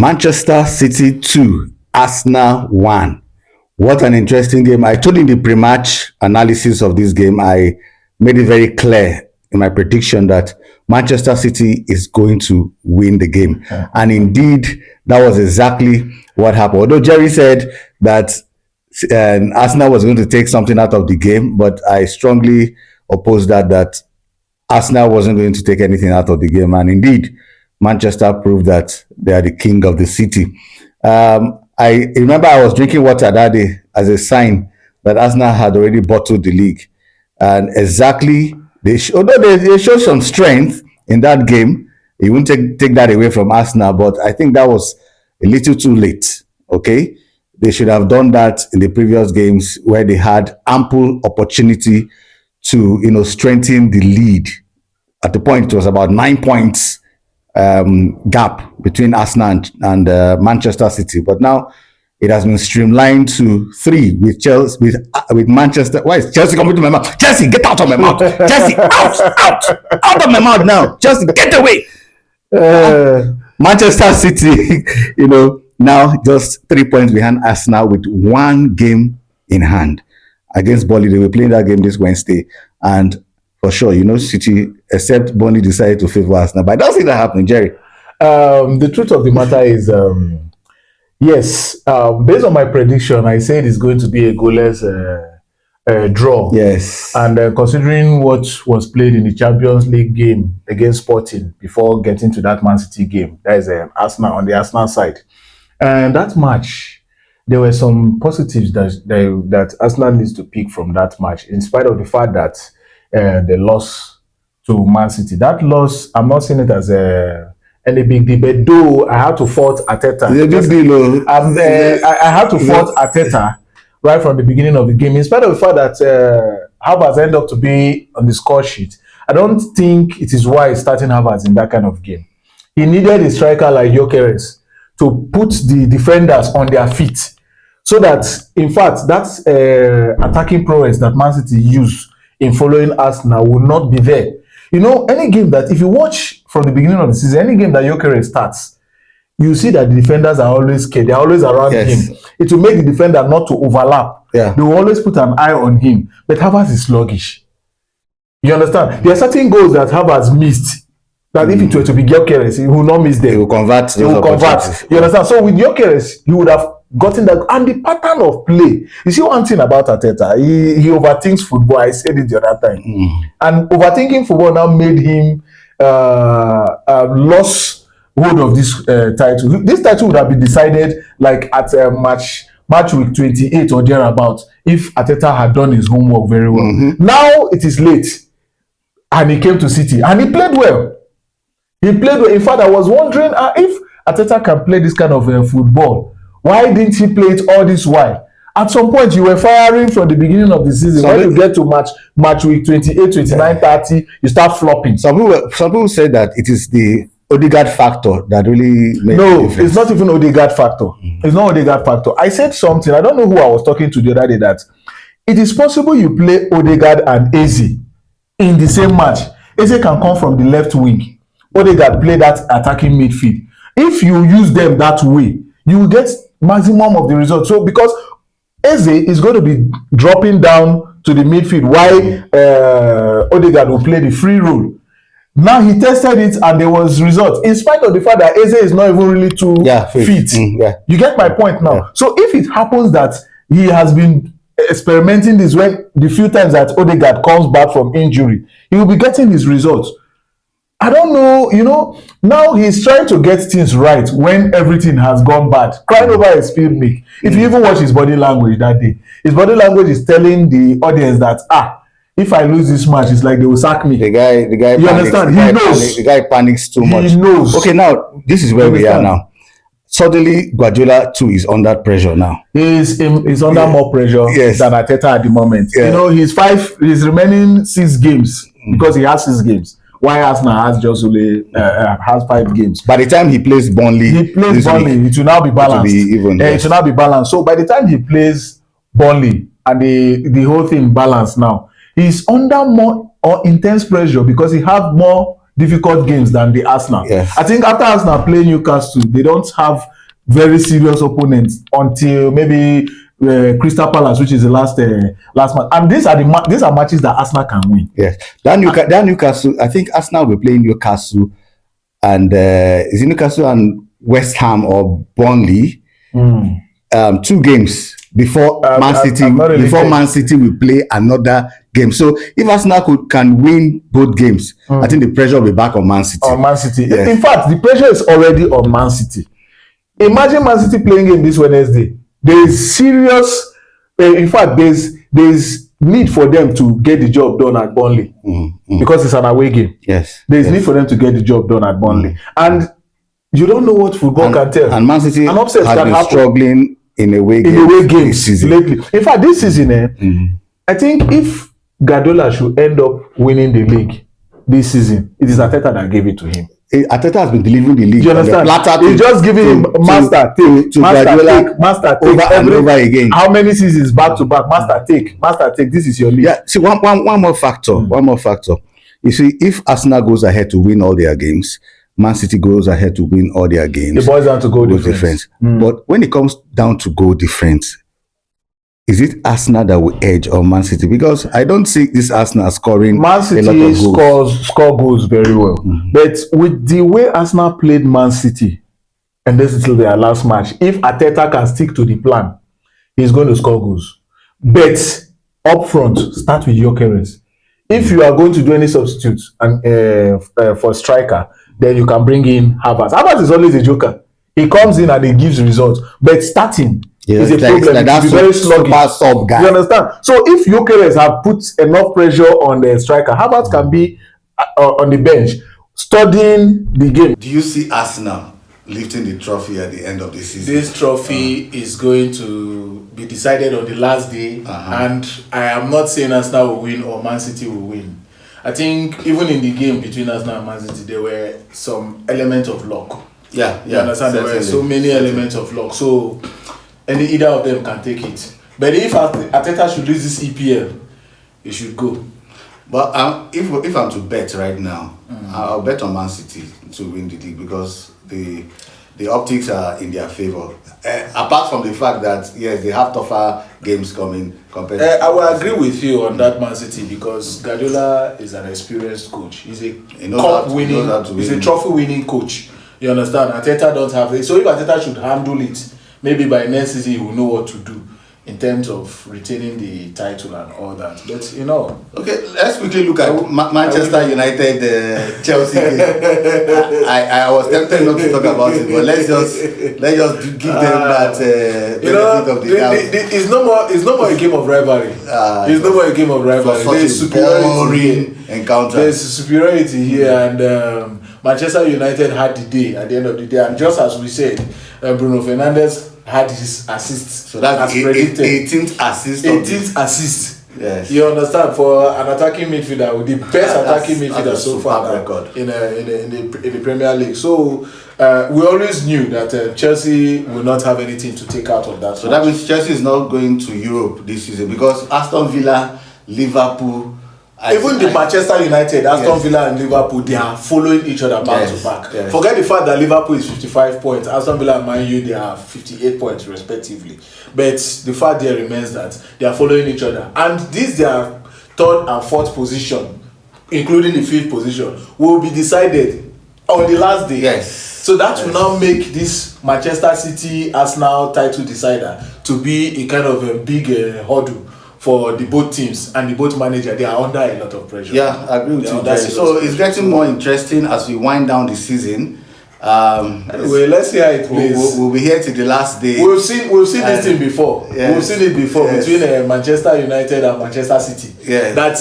Manchester City 2, Arsenal 1. What an interesting game. I told you in the pre-match analysis of this game, I made it very clear in my prediction that Manchester City is going to win the game. And indeed, that was exactly what happened. Although Jerry said that Arsenal was going to take something out of the game, but I strongly oppose that Arsenal wasn't going to take anything out of the game. And indeed, Manchester proved that they are the king of the city. I remember I was drinking water that day as a sign that Arsenal had already bottled the league. And exactly, although they showed some strength in that game, you won't take that away from Arsenal, but I think that was a little too late, okay? They should have done that in the previous games where they had ample opportunity to, strengthen the lead. At the point, it was about 9 points gap between Arsenal and Manchester City, but now it has been streamlined to 3 with Chelsea, with Manchester. Why is Chelsea coming to my mouth? Chelsea, get out of my mouth! Chelsea, out of my mouth now! Chelsea, get away! Manchester City, now just 3 points behind Arsenal with 1 game in hand against Burnley. They were playing that game this Wednesday, and for sure, City, except Burnley decided to favor Arsenal. But I don't see that happening, Jerry. The truth of the matter is, yes, based on my prediction, I said it's going to be a goalless draw. Yes. And considering what was played in the Champions League game against Sporting before getting to that Man City game, that is Arsenal on the Arsenal side. And that match, there were some positives that Arsenal needs to pick from that match, in spite of the fact that they lost to Man City. That loss, I'm not seeing it as any big deal, but though I had to fault Arteta. It's a big deal. I had to fault Arteta right from the beginning of the game, in spite of the fact that Havertz ended up to be on the score sheet. I don't think it is wise starting Havertz in that kind of game. He needed a striker like Gyökeres to put the defenders on their feet, so that, in fact, that attacking prowess that Man City used in following Arsenal will not be there. Any game that, if you watch from the beginning of the season, any game that Gyökeres starts, you see that the defenders are always scared. They're always around him. It will make the defender not to overlap. Yeah. They will always put an eye on him. But Havertz is sluggish. You understand? There are certain goals that Havertz missed, that if it were to be Gyökeres, he will not miss them. He will convert. He will convert. You understand? So with Gyökeres, he would have gotten that. And the pattern of play. You see one thing about Arteta, he overthinks football. I said it the other time. And overthinking football now made him lost hold of this title. This title would have been decided like at match week 28 or thereabout if Arteta had done his homework very well. Now it is late, and he came to City and he played well. In fact, I was wondering if Arteta can play this kind of football, why didn't he play it all this while? At some point, you were firing from the beginning of the season. When you get to match week 28, 29, 30, you start flopping. Some people say that it is the Odegaard factor that really made No, it's not even Odegaard factor. It's not Odegaard factor. I said something, I don't know who I was talking to the other day, that it is possible you play Odegaard and Eze in the same match. Eze can come from the left wing. Odegaard play that attacking midfield. If you use them that way, you will get maximum of the results. So because Eze is going to be dropping down to the midfield while Odegaard will play the free role. Now he tested it and there was results, in spite of the fact that Eze is not even really too fit. You get my point now. So if it happens that he has been experimenting this when the few times that Odegaard comes back from injury, he will be getting his results. I don't know, now he's trying to get things right when everything has gone bad. Crying over a spilled milk. If you even watch his body language that day, his body language is telling the audience that, if I lose this match, it's like they will sack me. The guy you panics, understand? He knows. The guy panics too much. He knows. Okay, now, this is where we are now. Suddenly, Guardiola too is under pressure now. He's under more pressure than Arteta at the moment. His remaining 6 games, because he has 6 games. Why Arsenal has just only has 5 games. By the time he plays Burnley, it will now be balanced. It will now be balanced. So by the time he plays Burnley and the whole thing balanced now, he's under more intense pressure because he have more difficult games than the Arsenal. Yes. I think after Arsenal play Newcastle, they don't have very serious opponents until maybe Crystal Palace, which is the last match. And these are matches that Arsenal can win. Yes, that Newcastle. I think Arsenal will play Newcastle, and is it Newcastle and West Ham or Burnley? 2 games before Man City. Really before Man City will play another game. So if Arsenal can win both games, I think the pressure will be back on Man City. On Man City. Yes. In fact, the pressure is already on Man City. Imagine Man City playing game this Wednesday. There is serious. In fact, there's need for them to get the job done at Burnley because it's an away game. Yes. There's need for them to get the job done at Burnley, and you don't know what football can tell. And Man City has been struggling in away games lately. In fact, this season, I think if Guardiola should end up winning the league this season, it is Arteta that gave it to him. Arteta has been delivering the league. You understand? He's just giving him master take over and over again. How many seasons back to back? Master take. This is your league. Yeah. See, one more factor. One more factor. You see, if Arsenal goes ahead to win all their games, Man City goes ahead to win all their games. It boils down to goal difference. But when it comes down to goal difference, is it Arsenal that will edge or Man City? Because I don't see this Arsenal scoring Man City a lot of goals. score goals very well. But with the way Arsenal played Man City, and this is their last match, if Arteta can stick to the plan, he's going to score goals. But up front, start with Gyökeres. If you are going to do any substitutes and for striker, then you can bring in Havertz. Havertz is always a joker. He comes in and he gives results. But starting is a problem. Like that's very sluggish. Sub guy. You understand? So if Gyökeres have put enough pressure on the striker, Havertz can be on the bench studying the game. Do you see Arsenal lifting the trophy at the end of the season? This trophy is going to be decided on the last day, and I am not saying Arsenal will win or Man City will win. I think even in the game between Arsenal and Man City, there were some elements of luck. Yeah, You understand? There were so many elements of luck. So either of them can take it. But if Arteta should lose this EPL, he should go. But if I'm to bet right now, I'll bet on Man City to win the league because the optics are in their favor. Apart from the fact that yes, they have tougher games coming compared. I will agree with you on that Man City because Guardiola is an experienced coach. He's a he's a trophy-winning coach. You understand? Arteta don't have it. So if Arteta should handle it, maybe by next season he will know what to do in terms of retaining the title and all that. But okay, let's quickly look at Manchester United, Chelsea game. I was tempted not to talk about it, but let's just give them that benefit of the doubt. It's no more a game of rivalry. It's no more a game of rivalry. There's superiority encounter. There's superiority here, and Manchester United had the day at the end of the day, and just as we said, Bruno Fernandes had his assist. So that's as predicted. 18th assist. 18th assist. Yes. You understand, for an attacking midfielder, with the best attacking midfielder so far record in the Premier League. So we always knew that Chelsea will not have anything to take out of that. So that means Chelsea is not going to Europe this season because Aston Villa, Liverpool. Even the Manchester United, Aston Villa and Liverpool, they are following each other back to back. Yes. Forget the fact that Liverpool is 55 points, Aston Villa and Man U, they are 58 points respectively. But the fact there remains that they are following each other. And this their third and fourth position, including the fifth position, will be decided on the last day. Yes. So that will now make this Manchester City Arsenal title decider to be a kind of a big hurdle for the both teams and the both manager. They are under a lot of pressure. Yeah, I agree with you. So it's getting more interesting as we wind down the season. Anyway, let's see how it plays. We'll be here till the last day. We've seen this thing before. Yes. We've seen it before between Manchester United and Manchester City. Yes. That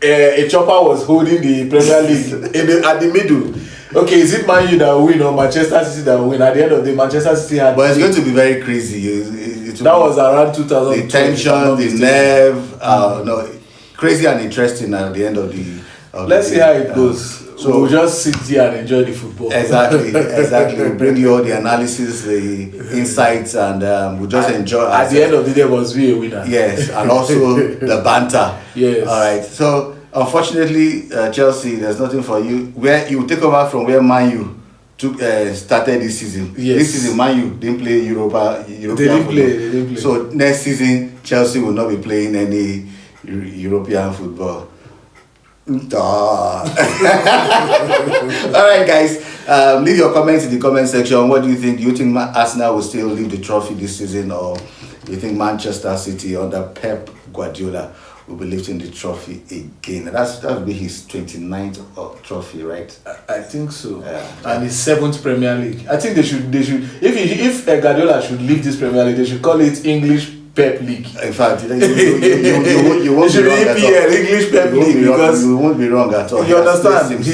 a chopper was holding the Premier League at the middle. Okay, is it Man U that will win or Manchester City that will win? At the end of the day, Manchester City had. But it's going to be very crazy. That was around 2000. The tension, the nerve, no, crazy and interesting at the end of the. Let's see how it goes. So we'll just sit here and enjoy the football. Exactly. We'll bring you all the analysis, the insights, and we'll just enjoy. At the end of the day, was we a winner? Yes, and also the banter. Yes. All right. So unfortunately, Chelsea, there's nothing for you. Where you take over from where Man U took started this season. Yes. This season, Man U didn't play European They didn't play. So next season, Chelsea will not be playing any European football. All right, guys. Leave your comments in the comment section. What do you think? Do you think Arsenal will still leave the trophy this season, or do you think Manchester City under Pep Guardiola will be lifting the trophy again? That will be his 29th trophy, right? I think so. Yeah. And his 7th Premier League. I think they should. If Guardiola should leave this Premier League, they should call it English Pep League. In fact, you won't be wrong at all. English Pep League, because you won't be wrong at all. You understand?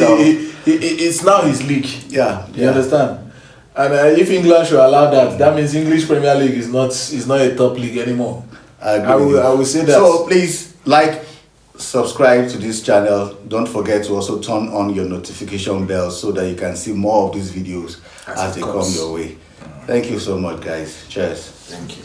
It's now his league. Yeah. You understand? And if England should allow that, that means English Premier League is not a top league anymore. I will say that. So please subscribe to this channel. Don't forget to also turn on your notification bell so that you can see more of these videos as they come your way. Thank you so much, guys. Cheers. Thank you.